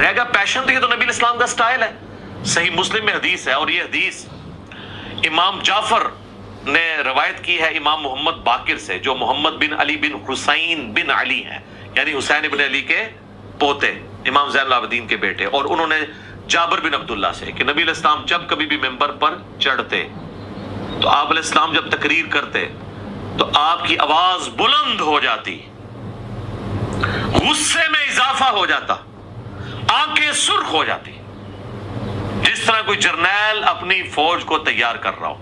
رہ گا پیشن، تو یہ تو نبی الاسلام کا سٹائل ہے. صحیح مسلم میں حدیث ہے، اور یہ حدیث امام جعفر نے روایت کی ہے امام محمد باقر سے، جو محمد بن علی بن حسین بن علی ہیں، یعنی حسین بن علی کے پوتے، امام زین العابدین کے بیٹے. اور انہوں نے جابر بن عبداللہ سے کہ نبی علیہ السلام جب کبھی بھی ممبر پر چڑھتے تو آپ علیہ السلام جب تقریر کرتے تو آپ کی آواز بلند ہو جاتی، غصے میں اضافہ ہو جاتا، آنکھیں سرخ ہو جاتی، جس طرح کوئی جرنیل اپنی فوج کو تیار کر رہا ہو.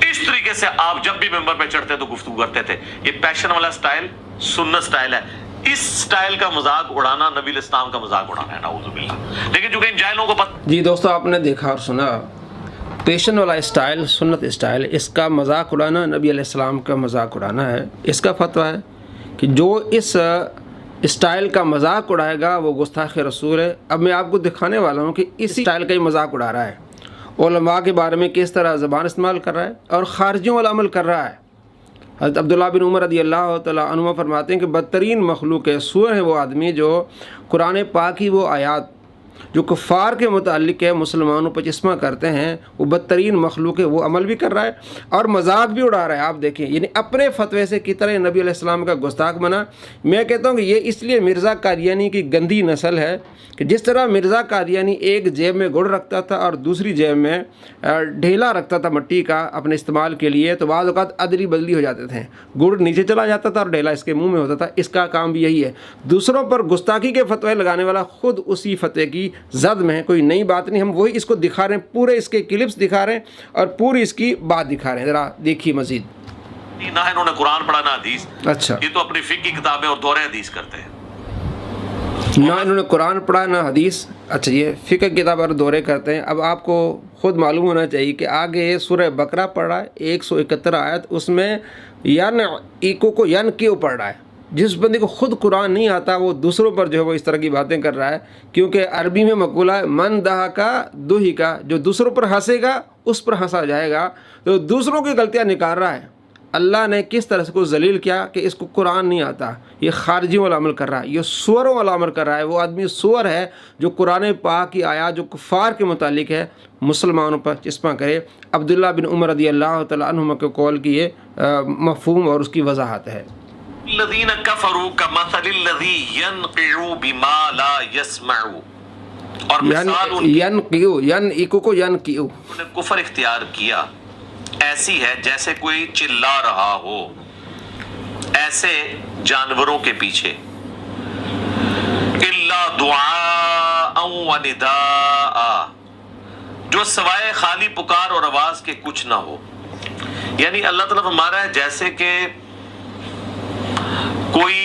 اس طریقے سے آپ جب بھی ممبر پہ چڑھتے تو گفتگو کرتے تھے. یہ پیشن والا سٹائل سنت سٹائل ہے. اس سٹائل کا مذاق اڑانا نبی الاسلام کا مذاق اڑانا ہے، نعوذ باللہ. لیکن چونکہ ان جاہلوں کو پتہ. جی دوستو، آپ نے دیکھا اور سنا، پیشن والا اسٹائل، سنت اسٹائل، اس کا مذاق اڑانا نبی علیہ السلام کا مذاق اڑانا ہے. اس کا فتویٰ ہے کہ جو اس اسٹائل کا مذاق اڑائے گا وہ گستاخ رسول ہے. اب میں آپ کو دکھانے والا ہوں کہ اس اسٹائل کا ہی مذاق اڑا رہا ہے، علماء کے بارے میں کس طرح زبان استعمال کر رہا ہے اور خارجیوں والا عمل کر رہا ہے. حضرت عبداللہ بن عمر رضی اللہ تعالیٰ عنہ فرماتے ہیں کہ بدترین مخلوق ہے، سور ہے وہ آدمی جو قرآن پاک کی وہ آیات جو کفار کے متعلق ہے مسلمانوں پر چشمہ کرتے ہیں، وہ بدترین مخلوق ہے، وہ عمل بھی کر رہا ہے اور مذاق بھی اڑا رہا ہے. آپ دیکھیں، یعنی اپنے فتوے سے کی طرح نبی علیہ السلام کا گستاخ بنا. میں کہتا ہوں کہ یہ اس لیے مرزا قادیانی کی گندی نسل ہے کہ جس طرح مرزا قادیانی ایک جیب میں گڑ رکھتا تھا اور دوسری جیب میں ڈھیلا رکھتا تھا مٹی کا اپنے استعمال کے لیے، تو بعض اوقات ادلی بدلی ہو جاتے تھے، گڑ نیچے چلا جاتا تھا اور ڈھیلا اس کے منہ میں ہوتا تھا. اس کا کام بھی یہی ہے، دوسروں پر گستاخی کے فتوے لگانے والا خود اسی فتوے کی زد میں ہے. کوئی نئی بات نہیں، ہم وہی اس کو دکھا رہے ہیں، پورے اس کے کلپس دکھا رہے ہیں اور پوری اس کی بات دکھا رہے ہیں. ذرا دیکھیے مزید. نہ انہوں نے قرآن پڑھا نہ حدیث. اچھا، یہ تو اپنی فقہ کی کتابیں اور دورہ حدیث کرتے ہیں. نہ انہوں نے قرآن پڑھا نہ حدیث. اچھا، یہ فقہ کی کتاب اور دورے کرتے ہیں. اب آپ کو خود معلوم ہونا چاہیے کہ آگے سورہ بقرہ پڑھ رہا ہے 171 آیت، اس میں ین ایکو کو ین کیوں پڑھ رہا ہے. جس بندے کو خود قرآن نہیں آتا وہ دوسروں پر جو ہے وہ اس طرح کی باتیں کر رہا ہے، کیونکہ عربی میں مقولہ ہے من دہا کا دوہی کا، جو دوسروں پر ہنسے گا اس پر ہنسا جائے گا. تو دوسروں کی غلطیاں نکال رہا ہے. اللہ نے کس طرح سے کو ذلیل کیا کہ اس کو قرآن نہیں آتا، یہ خارجیوں والا عمل کر رہا ہے، یہ سوروں والا عمل کر رہا ہے. وہ آدمی سور ہے جو قرآن پاک کی آیات جو کفار کے متعلق ہے مسلمانوں پر چشمہ کرے. عبداللہ بن عمر رضی اللہ تعالیٰ عنہما کے قول کی یہ مفہوم اور اس کی وضاحت ہے. الذین کفروا کمثل الذی ینقع بما لا یسمع. اور مثال ین کو نے کفر اختیار کیا ایسی ہے جیسے کوئی چلا رہا ہو ایسے جانوروں کے پیچھے. الا دعاء و نداء، جو سوائے خالی پکار اور آواز کے کچھ نہ ہو. یعنی اللہ تعالیٰ ہمارا ہے جیسے کہ کوئی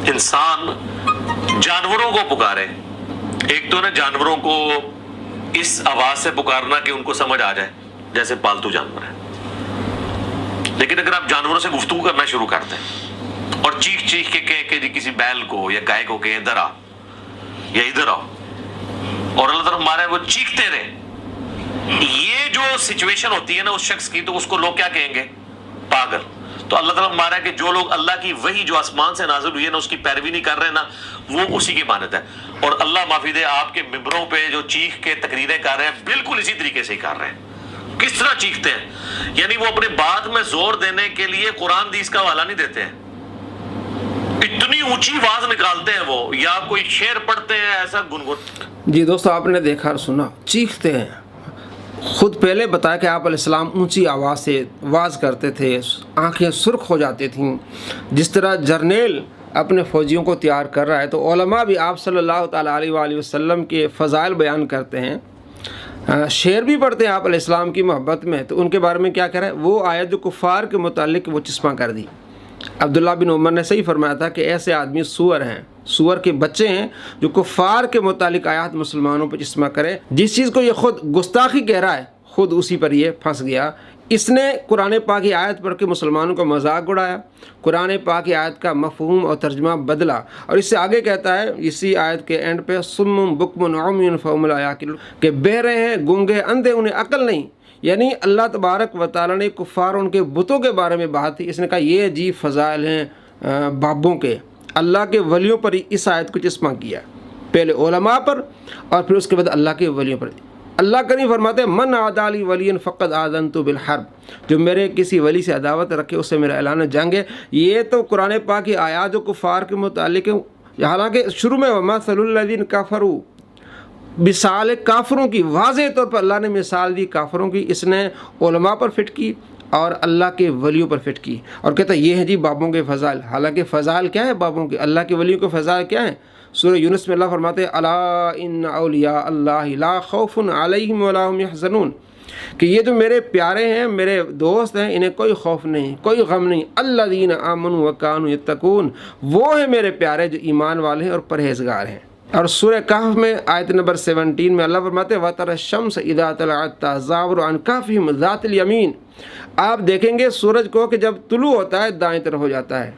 انسان جانوروں کو پکارے. ایک تو نا جانوروں کو اس آواز سے پکارنا کہ ان کو سمجھ آ جائے جیسے پالتو جانور ہے. لیکن اگر آپ جانوروں سے گفتگو کرنا شروع کرتے ہیں اور چیخ چیخ کے کہے کہ جی کسی بیل کو یا گائے کو کہ ادھر آ یا ادھر آؤ، اور اللہ تعالیٰ ہمارا ہے وہ چیختے رہے، یہ جو سچویشن ہوتی ہے نا اس شخص کی، تو اس کو لوگ کیا کہیں گے؟ پاگل. تو اللہ تعالیٰ ہمارا ہے کہ جو لوگ اللہ کی وحی جو آسمان سے نازل ہوئی ہے نا اس کی پیروی نہیں کر رہے نا، وہ اسی کی مانت ہے. اور اللہ معافی دے، آپ کے ممبروں پہ جو چیخ کے تقریریں کر رہے ہیں بالکل اسی طریقے سے ہی کر رہے ہیں. کس طرح چیختے ہیں؟ یعنی وہ اپنے بات میں زور دینے کے لیے قرآن حدیث کا حوالہ نہیں دیتے ہیں، اتنی اونچی آواز نکالتے ہیں وہ، یا کوئی شعر پڑھتے ہیں ایسا گنگن. جی دوستو، آپ نے دیکھا اور سنا، چیختے ہیں. خود پہلے بتایا کہ آپ علیہ السلام اونچی آواز سے واز کرتے تھے، آنکھیں سرخ ہو جاتی تھیں. جس طرح جرنیل اپنے فوجیوں کو تیار کر رہا ہے، تو علماء بھی آپ صلی اللہ تعالیٰ علیہ وآلہ وسلم کے فضائل بیان کرتے ہیں، شعر بھی پڑھتے ہیں آپ علیہ السلام کی محبت میں. تو ان کے بارے میں کیا کہہ رہا ہے؟ وہ آیت جو کفار کے متعلق وہ چشمہ کر دی. عبداللہ بن عمر نے صحیح فرمایا تھا کہ ایسے آدمی سور ہیں، سور کے بچے ہیں جو کفار کے متعلق آیات مسلمانوں پر چشمہ کرے. جس چیز کو یہ خود گستاخی کہہ رہا ہے خود اسی پر یہ پھنس گیا. اس نے قرآن پاک کی آیت پڑھ کے مسلمانوں کا مذاق اڑایا، قرآن پاک کی آیت کا مفہوم اور ترجمہ بدلا. اور اس سے آگے کہتا ہے اسی آیت کے اینڈ پہ صم بکم عمی فہم لا یعقلون، کہ بہرے ہیں، گونگے، اندھے، انہیں عقل نہیں. یعنی اللہ تبارک و تعالیٰ نے کفار ان کے بتوں کے بارے میں بات تھی. اس نے کہا یہ عجیب فضائل ہیں بابوں کے، اللہ کے ولیوں پر ہی اس آیت کو چسپاں کیا، پہلے علماء پر اور پھر اس کے بعد اللہ کے ولیوں پر۔ اللہ کریم فرماتے ہیں من عادی ولی فقد آذنت بالحرب، جو میرے کسی ولی سے عداوت رکھے اسے میرا اعلان جنگ ہے۔ یہ تو قرآن پاک کی آیات جو کفار کے متعلق ہے، حالانکہ شروع میں وَمَثَلُ الَّذِينَ كَفَرُوا، مثال کافروں کی واضح طور پر اللہ نے مثال دی کافروں کی، اس نے علماء پر فٹ کی اور اللہ کے ولیوں پر فٹ کی، اور کہتا ہے یہ ہیں جی بابوں کے فضائل۔ حالانکہ فضائل کیا ہے بابوں کے؟ اللہ کے ولیوں کے فضائل کیا ہیں؟ سورہ یونس میں اللہ فرماتے ہیں الا ان اولیاء اللہ لا خوف علیہم ولا هم يحزنون، کہ یہ جو میرے پیارے ہیں، میرے دوست ہیں، انہیں کوئی خوف نہیں، کوئی غم نہیں۔ الذین آمنوا وکانوا یتقون، وہ ہیں میرے پیارے جو ایمان والے ہیں اور پرہیزگار ہیں۔ اور سورہ کہف میں آیت نمبر 17 میں اللہ فرماتے ہیں وَتَرَى الشَّمْسَ إِذَا طَلَعَت تَزَاوَرُ عَنْ كَهْفِهِمْ ذَاتِ الْيَمِينِ، آپ دیکھیں گے سورج کو کہ جب طلوع ہوتا ہے دائیں طرف ہو جاتا ہے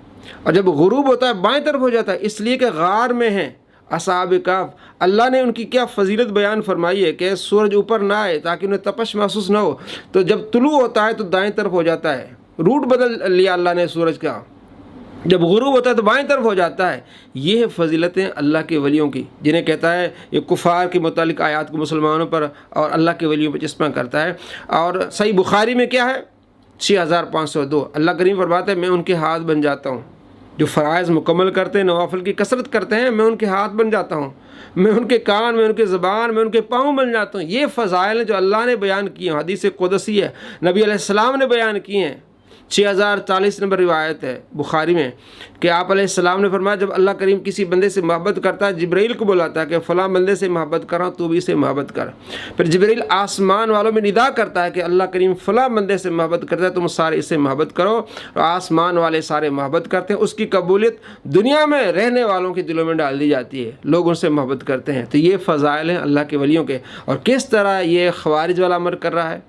اور جب غروب ہوتا ہے بائیں طرف ہو جاتا ہے، اس لیے کہ غار میں ہیں اصحاب کہف۔ اللہ نے ان کی کیا فضیلت بیان فرمائی ہے کہ سورج اوپر نہ آئے تاکہ انہیں تپش محسوس نہ ہو، تو جب طلوع ہوتا ہے تو دائیں طرف ہو جاتا ہے، روٹ بدل لیا اللہ نے سورج کا، جب غروب ہوتا ہے تو بائیں طرف ہو جاتا ہے۔ یہ ہے فضیلتیں اللہ کے ولیوں کی، جنہیں کہتا ہے یہ کفار کے متعلق آیات کو مسلمانوں پر اور اللہ کے ولیوں پر چسپاں کرتا ہے۔ اور صحیح بخاری میں کیا ہے 6502، اللہ کریم فرماتے ہیں میں ان کے ہاتھ بن جاتا ہوں، جو فرائض مکمل کرتے ہیں، نوافل کی کثرت کرتے ہیں، میں ان کے ہاتھ بن جاتا ہوں، میں ان کے کان، میں ان کے زبان، میں ان کے پاؤں بن جاتا ہوں۔ یہ فضائل ہیں جو اللہ نے بیان کیے ہیں، حدیث قدسی ہے، نبی علیہ السلام نے بیان کیے ہیں۔ 6040 نمبر روایت ہے بخاری میں کہ آپ علیہ السلام نے فرمایا جب اللہ کریم کسی بندے سے محبت کرتا ہے، جبرائیل کو بلاتا ہے کہ فلاں بندے سے محبت کر رہا ہوں، تو بھی اسے محبت کر۔ پھر جبرائیل آسمان والوں میں ندا کرتا ہے کہ اللہ کریم فلاں بندے سے محبت کرتا ہے، تم سارے اسے محبت کرو، اور آسمان والے سارے محبت کرتے ہیں۔ اس کی قبولیت دنیا میں رہنے والوں کے دلوں میں ڈال دی جاتی ہے، لوگ ان سے محبت کرتے ہیں۔ تو یہ فضائل ہیں اللہ کے ولیوں کے، اور کس طرح یہ خوارج والا عمل کر رہا ہے،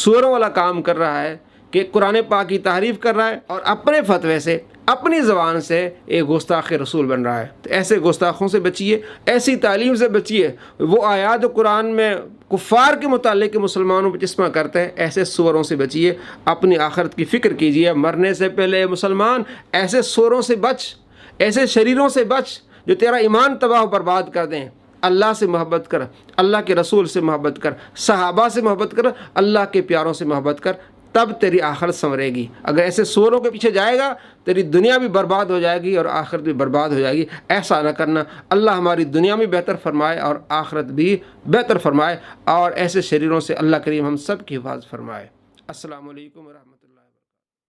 سوروں والا کام کر رہا ہے کہ قرآن پاک کی تعریف کر رہا ہے اور اپنے فتوے سے، اپنی زبان سے ایک گستاخ رسول بن رہا ہے۔ تو ایسے گستاخوں سے بچیے، ایسی تعلیم سے بچیے۔ وہ آیات جو قرآن میں کفار کے متعلق مسلمانوں پہ چسپاں کرتے ہیں، ایسے سوروں سے بچیے، اپنی آخرت کی فکر کیجیے۔ مرنے سے پہلے مسلمان ایسے سوروں سے بچ، ایسے شریروں سے بچ جو تیرا ایمان تباہ و برباد کر دیں۔ اللہ سے محبت کر، اللہ کے رسول سے محبت کر، صحابہ سے محبت کر، اللہ کے پیاروں سے محبت کر، تب تیری آخرت سنورے گی۔ اگر ایسے سوروں کے پیچھے جائے گا تیری دنیا بھی برباد ہو جائے گی اور آخرت بھی برباد ہو جائے گی۔ ایسا نہ کرنا۔ اللہ ہماری دنیا بھی بہتر فرمائے اور آخرت بھی بہتر فرمائے، اور ایسے شریروں سے اللہ کریم ہم سب کی حفاظت فرمائے۔ السلام علیکم ورحمۃ اللہ۔